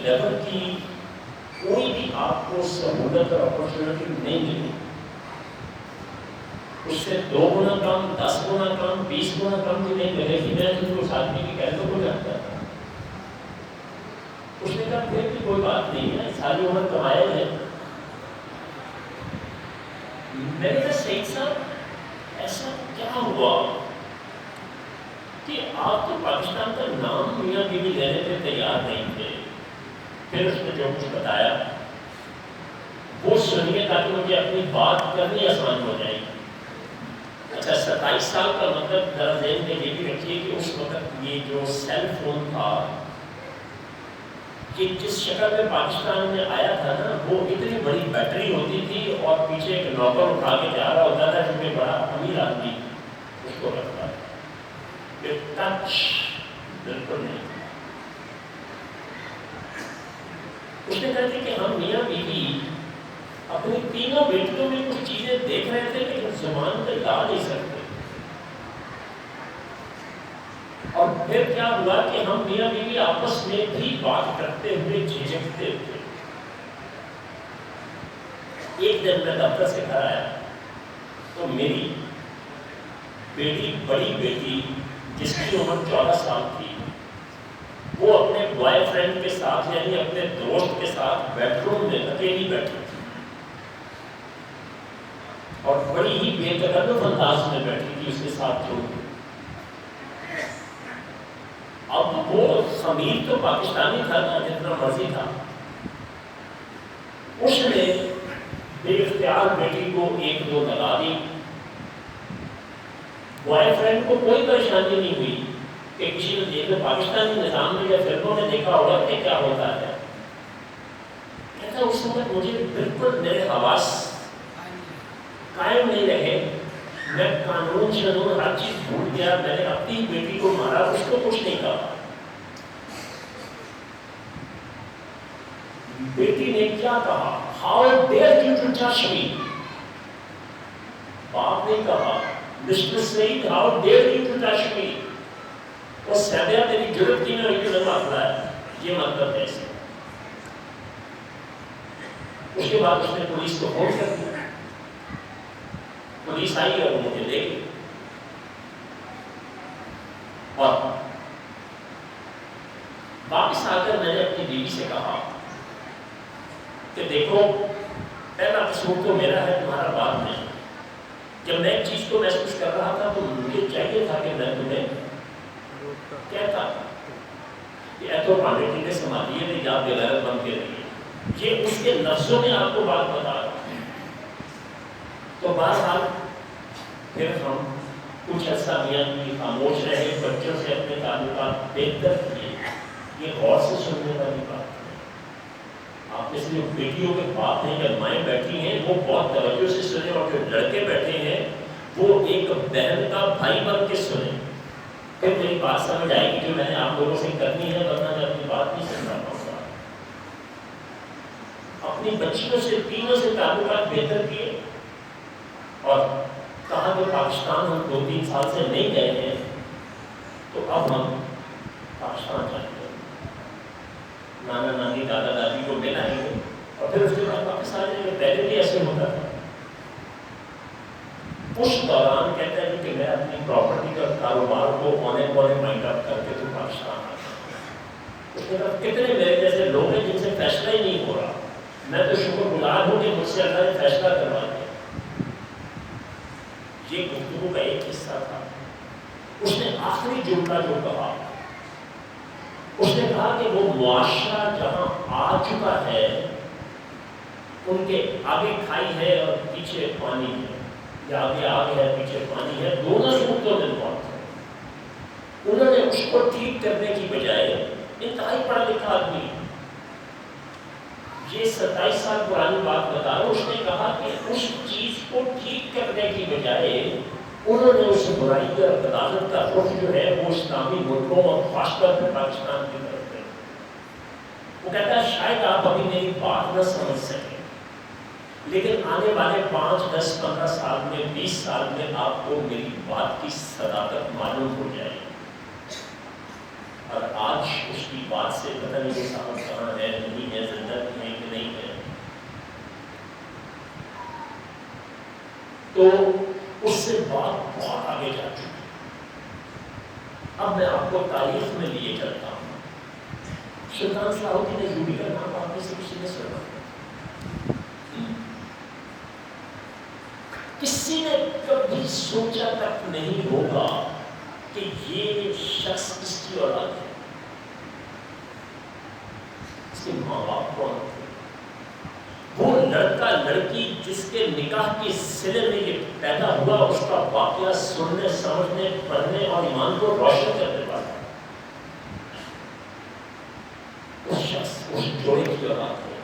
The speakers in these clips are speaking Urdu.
لیول کی کوئی بھی آپ کو سہولت اور اپرچونیٹی نہیں ملی، اس سے 2 گنا کم، 10 گنا کم، 20 گنا کم بھی نہیں ملے گی۔ میں جو اس آدمی کی کہنے کو جانتا تھا، اس نے کہا پھر بھی کوئی بات نہیں ہے، ساری عمر کمایا ہے۔ میں نے کہا سعید صاحب ایسا کیا ہوا کہ آپ تو پاکستان کا نام میاں بیوی لینے پہ تیار نہیں تھے؟ پھر اس نے جو کچھ بتایا وہ سنیے تاکہ مجھے اپنی بات کرنی آسان ہو جائے۔ اچھا 27 سال کا مطلب ذرا ذہن میں یہ بھی رکھیے کہ اس وقت یہ جو سیل فون تھا، کہ جس شکل میں پاکستان میں آیا تھا نا، وہ اتنی بڑی بیٹری ہوتی تھی اور پیچھے ایک نوکر اٹھا کے جا رہا ہوتا تھا جو کہ بڑا امیر آدمی اس کو رکھتا تھا۔ یہ ٹچ بالکل نہیں۔ اس نے کہا کہ ہم میاں بیوی اپنی تینوں بیٹیوں میں کچھ چیزیں دیکھ رہے تھے لیکن زبان پہ لا نہیں سکتے، اور پھر کیا ہوا کہ ہم میاں بیوی آپس میں بھی بات کرتے ہوئے جھجکتے تھے۔ ایک دن میں دفتر سے گھر آیا تو میری بیٹی، بڑی بیٹی جس کی عمر 14 سال تھی، وہ اپنے بوائے فرینڈ کے ساتھ یعنی اپنے دوست کے ساتھ بیڈ روم میں اکیلی بیٹھی تھی اور بڑی ہی بے تکلف انداز میں بیٹھی تھی اس کے ساتھ جو۔ اب وہ خمیر تو پاکستانی تھا نا، جتنا مرضی تھا، اس نے بے اختیار بیٹی کو 1-2 لگا دی۔ بوائے فرینڈ کو کوئی پریشانی نہیں ہوئی کہ کسی نے دیکھا، پاکستانی نظام میں یا فلموں میں دیکھا ہوگا کہ کیا ہوتا ہے۔ کہتا اس وقت مجھے بالکل میرے حواس قائم نہیں رہے، میں قانون شنون ہر چیز بھول گیا، میں نے اپنی بیٹی کو مارا، اس کو کچھ نہیں کہا۔ بیٹی نے کیا کہا؟ How dare you to touch me؟ باپ نے کہا mister Saeed how dare you to touch me؟ وہ سیدہ تیری جرت کی میں جو بات رہا ہے، یہ مطلب ایسے۔ اس کے بعد اس نے پولیس کو فون کر دیا، پولیس آئی اور مجھے لے گئی، اور واپس آ کر میں نے اپنی بیوی سے کہا کہ دیکھو پہلا قصور تو میرا ہے، تمہارا بات نہیں۔ جب میں ایک چیز کو محسوس کر رہا تھا تو مجھے چاہیے تھا کہ میں تمہیں کہتا کہ اے تو پانڈیٹی نے سنبھالیے نہیں، آپ بغیرت بن کے رہیے۔ یہ اس کے لفظوں میں آپ کو بات بتا رہا ہوں۔ تو بہرحال پھر ہم کچھ عرصہ میاں بیوی خاموش رہے، بچوں سے اپنے تعلقات بہتر کیے۔ یہ غور سے سننے والی بات ہے۔ آپ نے صرف بیٹیوں کے باپ ہیں یا مائیں بیٹھی ہیں وہ بہت توجہ سے سنیں، اور جو لڑکے بیٹھے ہیں وہ ایک بہن کا بھائی بن کے سنیں، پھر میری بات سمجھ آئے گی جو میں نے آپ لوگوں سے کرنی ہے، ورنہ میں اپنی بات نہیں سمجھا پاؤں گا۔ اپنی بچیوں سے، تینوں سے تعلقات بہتر کیے، اور کہا کہ پاکستان ہم 2-3 سال سے نہیں گئے ہیں تو اب ہم پاکستان جائیں گے، نانا نانی دادا دادی کو مل آئیں گے، اور پھر اس کے بعد واپس آ جائیں گے۔ پہلے بھی ایسے ہوتا تھا۔ اس دوران کہتا ہے کہ میں اپنی پراپرٹی کا کاروبار کو اونے پونے مائنڈ اپ کر کے تو پاکستان آ گیا۔ اس نے کہا کتنے میرے جیسے لوگ ہیں جن سے فیصلہ ہی نہیں ہو رہا، میں تو شکر گزار ہوں کہ مجھ سے اللہ نے فیصلہ کروا دیا۔ یہ گفتگو کا ایک حصہ تھا۔ اس نے آخری جملہ جو کہا، اس نے کہا کہ وہ معاشرہ جہاں آ چکا ہے، ان کے آگے کھائی ہے اور پیچھے پانی ہے، یا آگے آگ ہے پیچھے پانی ہے، دونوں صورتوں میں بہت ہے۔ انہوں نے اس کو ٹھیک کرنے کی بجائے، انتہائی پڑھا لکھا آدمی، یہ 27 سال پرانی بات بتا رہا ہوں، اس نے کہا کہ اس چیز کو ٹھیک کرنے کی بجائے انہوں نے اس برائی کا عدالت کا رخ جو ہے وہ اسلامی ملکوں اور خاص طور پر پاکستان کی طرف ہے۔ وہ کہتا ہے شاید آپ ابھی میری بات نہ سمجھ سکیں، لیکن آنے والے 5, 10, 15 سال میں، 20 سال میں آپ کو میری بات کی صداقت معلوم ہو جائے گی۔ اور آج اس کی بات سے پتہ نہیں کہ صاحب کہاں ہے، بات بہت آگے جا چکی. اب میں آپ کو تاریخ میں لیے چلتا ہوں. سلطان صلاح الدین ایوبی کا نام آپ میں سے کسی نے سنا؟ کسی نے کبھی سوچا تک نہیں ہوگا کہ یہ شخص کس کی اولاد ہے. اس کے ماں باپ کون تھے؟ وہ لڑکا لڑکی جس کے نکاح کے سلے میں یہ پیدا ہوا اس کا واقعہ سننے سمجھنے پڑھنے اور ایمان کو روشن کرنے والا اس شخص اس جوڑے کی اولاد ہے.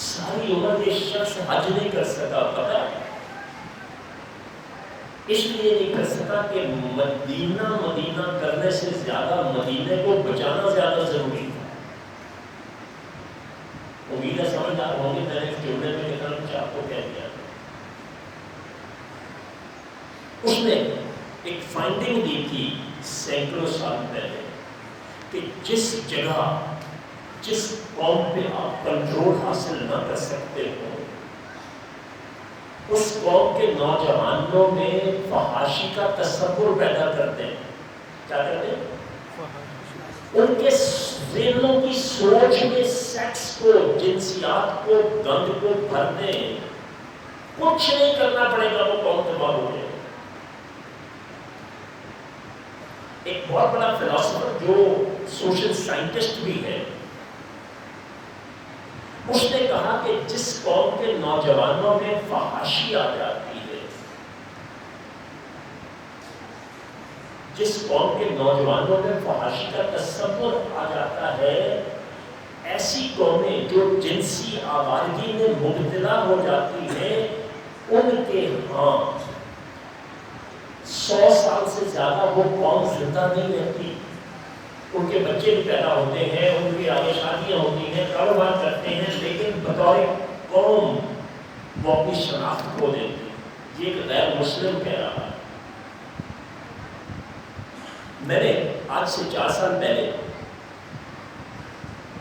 ساری عمر یہ شخص حج نہیں کر سکا. پتا اس لیے نہیں کر سکا کہ مدینہ کرنے سے زیادہ مدینے کو بچانا زیادہ ضروری تھا. امید ہے سمجھدار ہوں گے. میں نے جملے میں کتنا کچھ آپ کو کہہ دیا. اس نے ایک فائنڈنگ دی تھی سینکڑوں سال پہلے کہ جس جگہ جس قوم پہ آپ کنٹرول حاصل نہ کر سکتے ہو اس قوم کے نوجوانوں میں فحاشی کا تصور پیدا کرتے ہیں. کیا کرتے ہیں؟ ان کے ذہنوں کی سوچ میں سیکس کو، جنسیات کو، گند کو بھر دیں. کچھ نہیں کرنا پڑے گا، وہ قوم تباہ ہو جائے. ایک بہت بڑا فلاسفر جو سوشل سائنٹسٹ بھی ہے اس نے کہا کہ جس قوم کے نوجوانوں میں فحاشی آ جاتی ہے، جس قوم کے نوجوانوں میں فحاشی کا تصور آ جاتا ہے، ایسی قومیں جو جنسی آوارگی میں مبتلا ہو جاتی ہیں ان کے ہاں 100 سال سے زیادہ وہ قوم زندہ نہیں رہتی. ان کے بچے بھی پیدا ہوتے ہیں، ان کی آگے شادیاں ہوتی ہیں، کاروبار کرتے ہیں، لیکن بطور قوم وہ اپنی شناخت کھو دیتے ہیں. یہ ایک غیر مسلم کہہ رہا ہے. میں نے آج سے 4 سال پہلے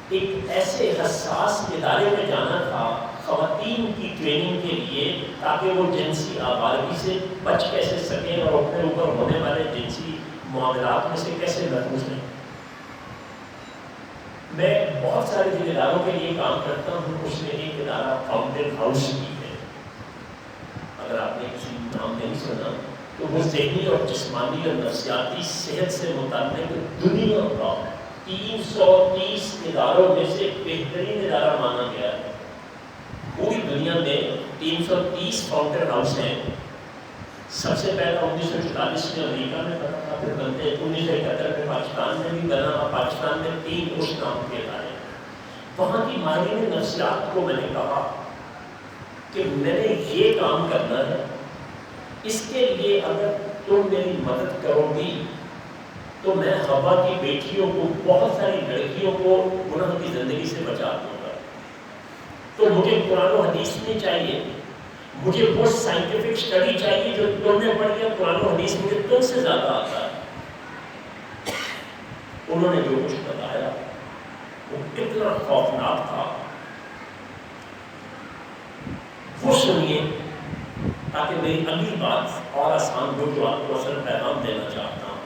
ایک ایسے حساس ادارے میں جانا تھا خواتین کی ٹریننگ کے لیے تاکہ وہ جنسی آوارگی سے بچ کیسے سکیں اور اپنے اوپر ہونے والے جنسی معاملات میں سے کیسے محفوظ رہیں. میں بہت سارے جن اداروں کے لیے کام کرتا ہوں اس میں ایک ادارہ فاؤنٹین ہاؤس بھی ہے. اگر آپ نے کسی نام نہیں سنا تو وہ ذہنی اور جسمانی اور نفسیاتی صحت سے متعلق دنیا کا 330 اداروں میں سے بہترین ادارہ مانا گیا ہے. پوری دنیا میں 330 فاؤنٹین ہاؤس ہیں. سب سے پہلا 1944 میں امریکہ میں بنا تھا، پھر بنتے 1971 میں پاکستان میں بھی بنا، اور پاکستان میں 3 اس نام کے ادارے. وہاں کی ماہرین نفسیات کو میں نے کہا کہ میں نے یہ کام کرنا ہے، اس کے لیے اگر تم میری مدد کرو گی تو میں ہوا کی بیٹیوں کو، بہت ساری لڑکیوں کو گناہ کی زندگی سے بچا دوں گا. تو مجھے قرآن و حدیث نہیں چاہیے، مجھے وہ سائنٹیفک اسٹڈی چاہیے جو تم نے پڑھی ہے. قرآن و حدیث مجھے تم سے زیادہ آتا ہے. انہوں نے جو کچھ بتایا وہ کتنا خوفناک تھا، وہ سنیے تاکہ میری اگلی بات اور آسان ہو جو آپ کو اصل پیغام دینا چاہتا ہوں.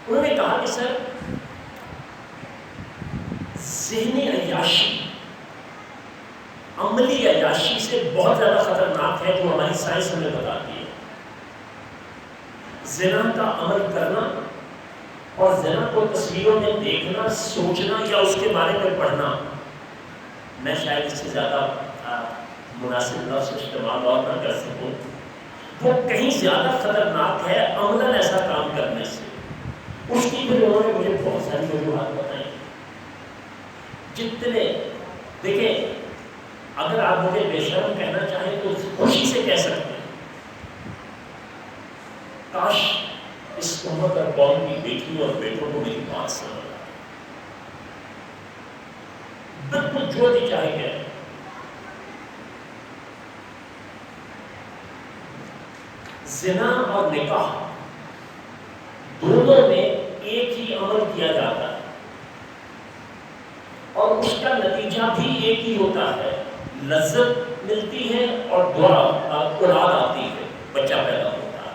انہوں نے کہا کہ سر ذہنی عیاشی، عملی عیاشی سے بہت زیادہ خطرناک ہے جو ہماری سائنس ہمیں بتاتی ہے. زنا کا عمل کرنا اور زنا کو تصویروں میں دیکھنا، سوچنا یا اس کے بارے میں پڑھنا، میں شاید اس سے زیادہ مناسب لفظ استعمال اور نہ کر سکوں، وہ کہیں زیادہ خطرناک ہے عملاً ایسا کام کرنے سے. اس کی پھر انہوں نے مجھے بہت ساری وجوہات بتائیں. جتنے دیکھیں، اگر آپ مجھے بے شرم کہنا چاہیں تو خوشی سے کہہ سکتے ہیں کاش اس امت اور قوم کی بیٹیوں اور بیٹوں کو میری بات سمجھ آئے. بالکل جو بھی چاہے گئے. زنا اور نکاح دونوں میں ایک ہی عمل کیا جاتا ہے اور اس کا نتیجہ بھی ایک ہی ہوتا ہے. لذت ملتی ہے اور دعا اولاد آتی ہے، بچہ پیدا ہوتا ہے،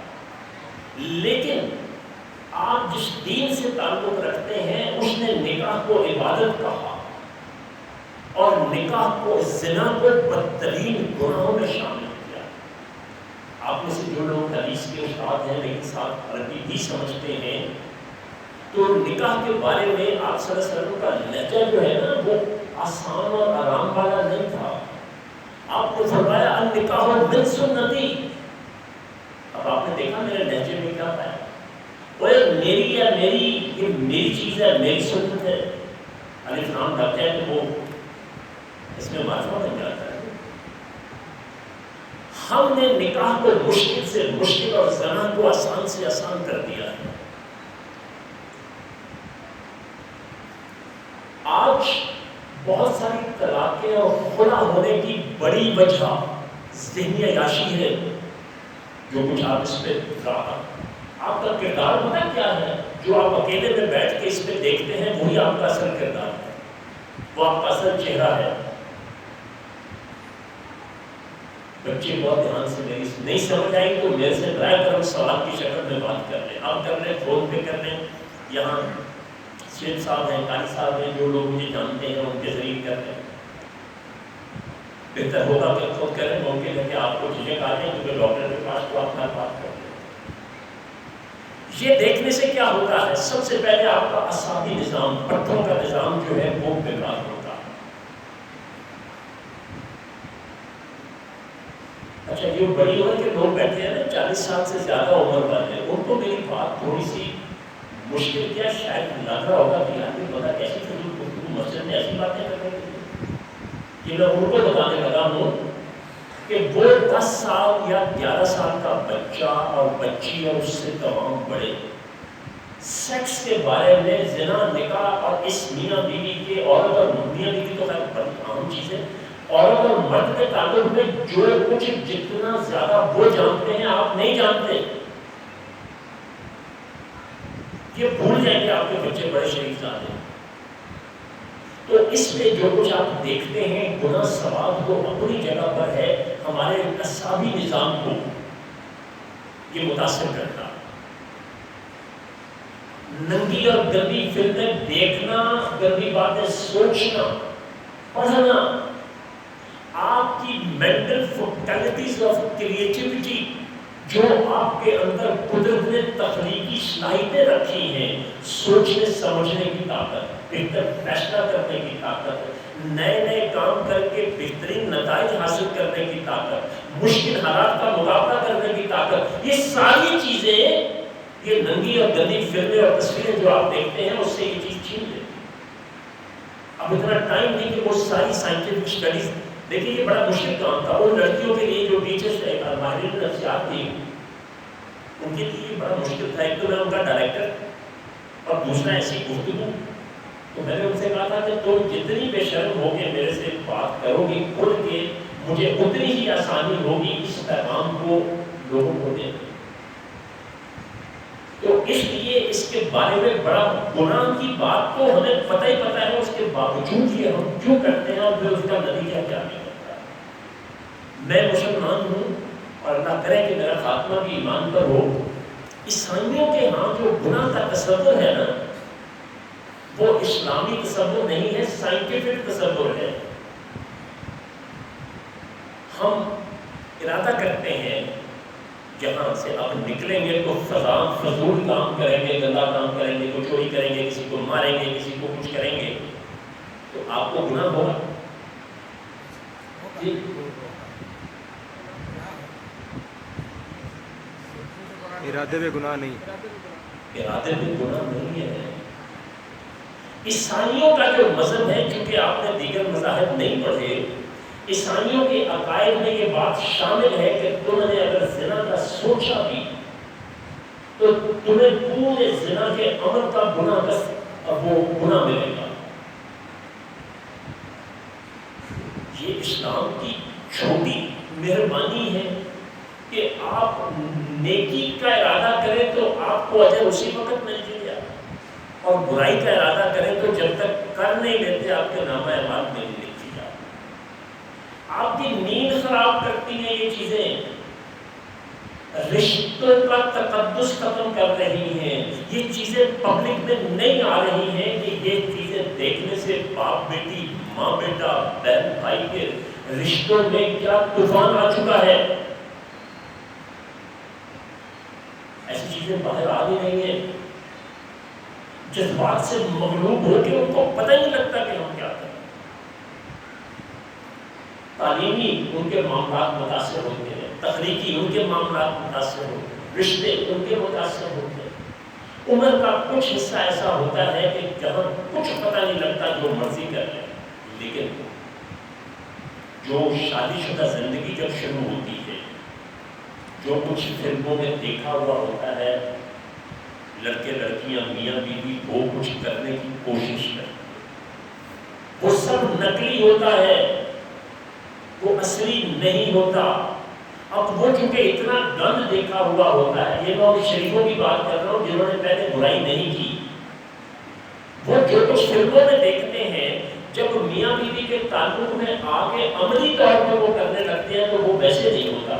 لیکن آپ جس دین سے تعلق رکھتے ہیں اس نے نکاح کو عبادت کہا اور نکاح کو، زنا کو بدترین گناہوں میں شامل کیا۔ آپ میں سے جو لوگ حدیث کے استاد ہیں لیکن ساتھ عربی بھی سمجھتے ہیں، تو نکاح کے بارے میں آپ صلی اللہ علیہ وسلم کا لہجہ جو ہے نا وہ آسان اور آرام والا نہیں تھا۔ آپ نے فرمایا النکاح من سنتی۔ اب آپ نے دیکھا میرے لہجے میں کیا پایا، وہ میری یا میری، یہ میری چیز ہے، میری سنت ہے، الف لام ڈالتے ہیں تو وہ اس میں معرفہ بن جاتا ہے۔ ہم نے نکاح کو مشکل سے مشکل اور زنا کو آسان سے آسان کر دیا ہے۔ آج بہت ساری طلاقیں اور خلا ہونے کی بڑی وجہ ذہنی عیاشی ہے، جو کچھ آپ اس پہ رہا۔ آپ کا کردار پتہ کیا ہے؟ جو آپ اکیلے میں بیٹھ کے اس پہ دیکھتے ہیں وہی آپ کا اصل کردار ہے، وہ آپ کا اصل چہرہ ہے۔ بچے بہت دھیان سے میری نہیں سمجھ آئی تو میرے سے برائے کرم سوال کی شکل میں بات کر لیں، آپ کر لیں، فون پہ کر لیں، یہاں شیخ صاحب ہیں، قاری صاحب ہیں، جو لوگ مجھے جانتے ہیں ان کے ذریعے کر لیں۔ بہتر ہوگا کہ خود کریں، ممکن ہے کہ آپ کو جھجک آ جائیں کیونکہ ڈاکٹر کے پاس تو آپ ہر بات کر لیں۔ یہ دیکھنے سے کیا ہوتا ہے، سب سے پہلے آپ کا اعصابی نظام، پٹھوں کا نظام جو ہے وہ بیکار ہوتا ہے۔ اچھا یہ بڑی عمر کے لوگ بیٹھے ہیں نا، 40 سال سے زیادہ عمر والے، ان کو میری بات تھوڑی سی مشکل کیا شاید لگ رہا ہوگا کہ یار یہ بتا کیسی فضول گفتگو، مسجد میں ایسی باتیں کرنے کی، میں ان کو بتانے لگا ہوں کہ وہ 10 سال یا 11 سال کا بچہ اور بچی اور اس سے تمام بڑے سیکس کے بارے میں، زنا، نکاح اور اس میاں بیوی کے، عورت اور میاں بیوی تو خیر بڑی عام چیز ہے، عورت اور مرد کے تعلق میں جو کچھ جتنا زیادہ وہ جانتے ہیں آپ نہیں جانتے، یہ بھول جائیں گے آپ کے بچے بڑے شریف زادے۔ تو اس میں جو کچھ آپ دیکھتے ہیں گناہ ثواب کو اپنی جگہ پر ہے، ہمارے اعصابی نظام کو یہ متاثر کرتا۔ ننگی اور گندی فلمیں دیکھنا، گندی باتیں سوچنا، پڑھنا، آپ کی مینٹل فیکلٹیز آف کریٹیوٹی جو آپ کے اندر قدرت نے تخلیقی صلاحیتیں رکھی ہیں، سوچنے سمجھنے کی طاقت، بہتر فیصلہ کرنے کی طاقت، نئے نئے کام کر کے بہترین نتائج حاصل کرنے کی طاقت، مشکل حالات کا مقابلہ کرنے کی طاقت، یہ ساری چیزیں یہ ننگی اور گندی فلمیں اور تصویریں جو آپ دیکھتے ہیں اس سے یہ چیز چھین لیتی۔ اب اتنا ٹائم نہیں کہ وہ ساری سائنٹیفک اسٹڈیز دیکھیں، یہ بڑا مشکل کام تھا ان لڑکیوں کے لیے جو ٹیچرز ماہرین نفسیات تھی، ان کے لیے بڑا مشکل تھا۔ ایک تو میں ان کا ڈائریکٹر اور دوسرا ایسی گفتگو، تو میں نے ان سے کہا تھا کہ تم جتنی بے شرم ہو کے میرے سے بات کرو گی کھل کے، مجھے اتنی ہی آسانی ہوگی اس پیغام کو لوگوں کو دینا۔ تو اس لیے اس کے بارے میں بڑا گناہ کی بات تو ہمیں پتہ ہی پتہ ہے، اس کے باوجود یہ ہم کیوں کرتے ہیں اور پھر اس کا نتیجہ کیا نکلتا ہے۔ میں مسلمان ہوں اور اللہ کرے کہ میرا خاتمہ بھی ایمان پر ہو۔ عیسائیوں کے ہاں جو گناہ کا تصور ہے نا، وہ اسلامی تصور نہیں ہے، سائنٹیفک تصور ہے۔ ہم ارادہ کرتے ہیں جہاں سے اب نکلیں گے تو فضول کام کریں گے، گندا کام کریں گے، کو چوری کریں گے، کسی کو ماریں گے، کسی کو کچھ کریں گے، تو آپ کو گناہ ہوگا۔ جی ارادے میں گناہ نہیں، ارادے میں گناہ نہیں ہے۔ عیسائیوں کا جو مذہب ہے، چونکہ آپ نے دیگر مذاہب نہیں پڑھے، عیسائیوں کے عقائد میں یہ بات شامل ہے کہ تم نے اگر زنا کا سوچا بھی تو تمہیں پورے زنا کے عمل کا گناہ کا وہ گناہ ملے گا۔ یہ اسلام کی چھوٹی مہربانی ہے کہ آپ نیکی کا ارادہ کریں تو آپ کو اجر اسی وقت مل جائے، اور برائی کا ارادہ کریں تو جب تک کر نہیں لیتے آپ کے نامہ اعمال میں نہیں لکھی جائے۔ آپ کی نیند خراب کرتی ہیں یہ چیزیں، رشتوں کا تقدس ختم کر رہی ہیں، یہ چیزیں پبلک میں نہیں آ رہی ہیں کہ یہ چیزیں دیکھنے سے باپ بیٹی، ماں بیٹا، بہن بھائی کے رشتوں میں کیا طوفان آ چکا ہے۔ ایسی چیزیں باہر آ نہیں رہی ہیں، جذبات سے مغلوب ہو کے ان کو پتہ نہیں لگتا کہ ہم کیا کریں۔ تعلیمی ان کے معاملات متاثر ہوتے ہیں، تخلیقی ان کے معاملات متاثر ہوتے ہیں، رشتے ان کے متاثر ہوتے ہیں۔ عمر کا کچھ حصہ ایسا ہوتا ہے کہ جہاں کچھ پتہ نہیں لگتا، جو مرضی کر لیں، لیکن جو شادی شدہ زندگی جب شروع ہوتی ہے، جو کچھ فلموں میں دیکھا ہوا ہوتا ہے، لڑکے لڑکیاں میاں بیوی وہ کچھ کرنے کی کوشش کرتے ہیں، وہ سب نقلی ہوتا ہے، وہ اصلی نہیں ہوتا۔ اب وہ چونکہ اتنا گند دیکھا ہوا ہوتا ہے، یہ میں ان شریفوں کی بات کر رہا ہوں جنہوں نے پہلے برائی نہیں کی، وہ جو کچھ فلموں میں دیکھتے ہیں، جب میاں بیوی کے تعلق میں آگے عملی طور پر وہ کرنے لگتے ہیں تو وہ ویسے نہیں ہوتا،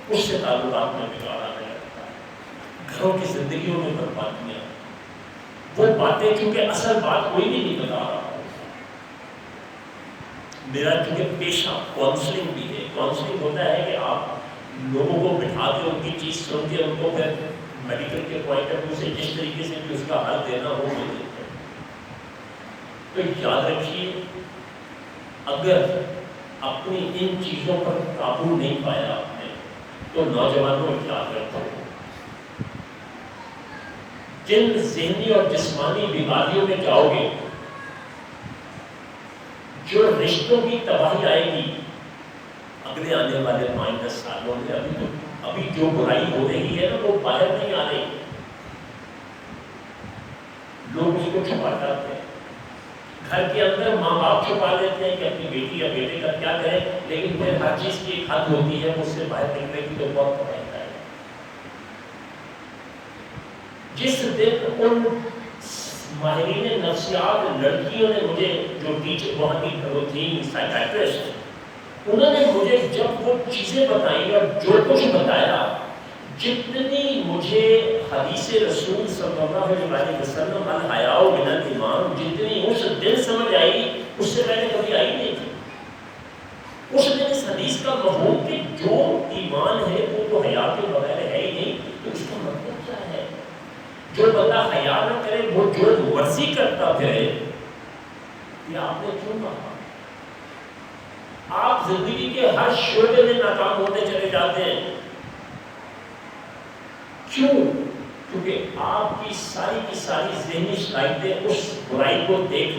اس سے تعلقات میں بگاڑ آنے لگتا ہے، گھروں کی زندگیوں میں بربادیاں، وہ باتیں چونکہ اصل بات کوئی بھی نہیں بتا رہا۔ میرا چونکہ پیشہ کاؤنسلنگ بھی ہے، کاؤنسلنگ ہوتا ہے کہ آپ لوگوں کو بٹھا کے ان کی چیز سن کے ان کو پھر میڈیکل کے پوائنٹ آف ویو سے جس طریقے سے بھی اس کا حل دینا ہو وہ دیتے ہیں۔ تو یاد رکھیے، اگر اپنی ان چیزوں پر قابو نہیں پایا آپ نے تو نوجوانوں یاد رکھو، جن ذہنی اور جسمانی بیماریوں میں جاؤ گے، جو رشتوں کی تباہی آئے گی اگلے آنے والے 5-10 سالوں میں، ابھی جو برائی ہو رہی ہے نا وہ باہر نہیں آ رہی، لوگ اس کو چھپا ڈالتے ہیں، گھر کے اندر ماں باپ چھپا لیتے ہیں کہ اپنی بیٹی یا بیٹے کا کیا کریں، لیکن پھر ہر چیز کی ایک حد ہوتی ہے، اس سے باہر نکلنے کی تو بہت رہتا ہے۔ جس دن ان ماہرین نفسیات لڑکیوں نے مجھے، جو ٹیچر وہاں کی وہ تھی سائیکیٹرسٹ، انہوں نے مجھے جب وہ چیزیں بتائیں اور جو کچھ بتایا، جتنی مجھے حدیث رسول صلی اللہ علیہ وسلم الحیاء من الایمان جتنی اس دن سمجھ آئی، اس سے پہلے کبھی آئی نہیں تھی۔ اس دن اس حدیث کا مفہوم کہ جو ایمان ہے وہ تو حیا کے بغیر ہے ہی نہیں، تو اس کا مطلب کیا ہے؟ جو بندہ حیا نہ کرے، وہ جو مرضی کرتا پھرے، یہ آپ نے کیوں کہا؟ آپ زندگی کے ہر شعبے میں ناکام ہوتے چلے جاتے ہیں، کیوں؟ کیونکہ آپ کی ساری ذہنی صلاحیتیں اس برائی کو دیکھ